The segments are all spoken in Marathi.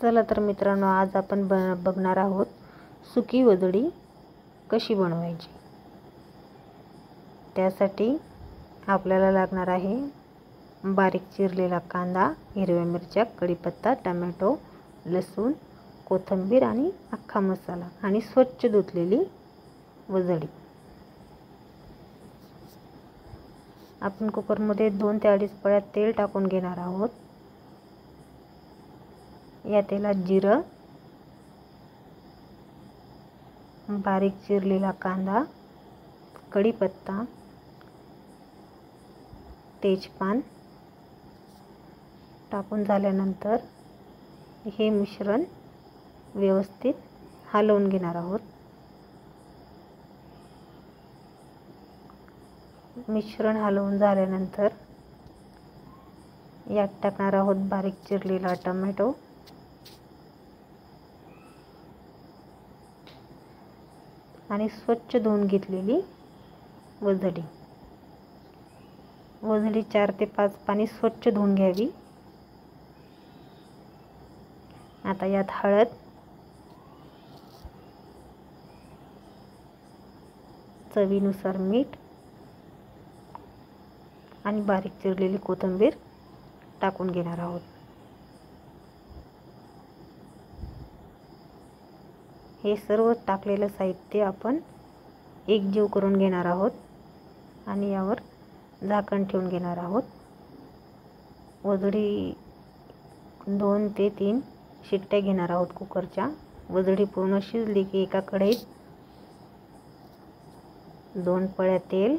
चला तर मित्रांनो, आज आपण बघणार आहोत सुकी वजडी कशी बनवायची। त्यासाठी आपल्याला लागणार आहे बारीक चिरलेला कांदा, हिरव्या मिरच्या, कढीपत्ता, टोमॅटो, लसूण, कोथिंबीर आणि अख्खा मसाला आणि स्वच्छ धुतलेली वजडी। आपण कुकरमध्ये 2 ते 2.5 पळ्या तेल टाकून घेणार आहोत। या तेलात जिरं, बारीक चिरलेला कांदा, कढीपत्ता, तेजपान टाकून झाल्यानंतर हे मिश्रण व्यवस्थित हलवून घेणार आहोत। मिश्रण हलवून झाल्यानंतर यात टाकणार आहोत बारीक चिरलेला टोमॅटो, आणि स्वच्छ धुवून घेतलेली वजडी। वजडी 4 ते 5 पाणी स्वच्छ धुवून घ्यावी। आता यात हळद, चवीनुसार मीठ आणि बारीक चिरलेली कोथिंबीर टाकून घेणार आहोत। हे सर्व टाकलेलं साहित्य आपण एकजीव करून घेणार आहोत आणि यावर झाकण ठेवून घेणार आहोत। वजडी 2 ते 3 शिट्ट्या घेणार आहोत कुकरच्या। वजडी पूर्ण शिजली की एका कढईत 2 पळ्या तेल,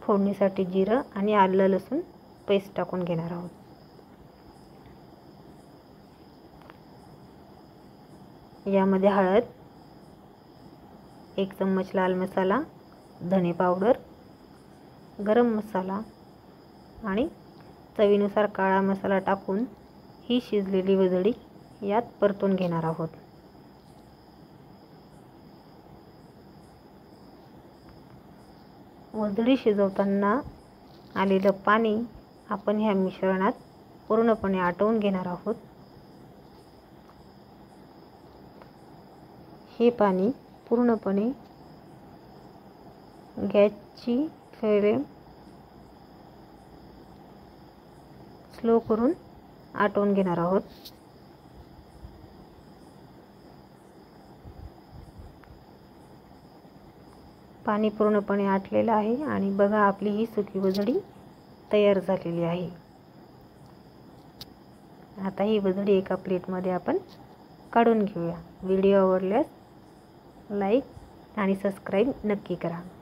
फोडणीसाठी जिरं आणि आलं लसूण पेस्ट टाकून घेणार आहोत। यामध्ये हळद, 1 चम्मच लाल मसाला, धने पावडर, गरम मसाला आणि चवीनुसार काळा मसाला टाकून ही शिजलेली वजडी यात परतून घेणार आहोत। वजडी शिजवताना आलेलं पाणी आपण ह्या मिश्रणात पूर्णपणे आटवून घेणार आहोत। हे पाणी पूर्णपणे गॅसची फ्लेम स्लो करून आटवून घेणार आहोत। पाणी पूर्णपणे आटलेलं आहे आणि बघा, आपली ही सुकी वजडी तयार झालेली आहे। आता ही वजडी एका प्लेटमध्ये आपण काढून घेऊया। व्हिडिओ आवडल्यास लाईक आणि सबस्क्राईब नक्की करा।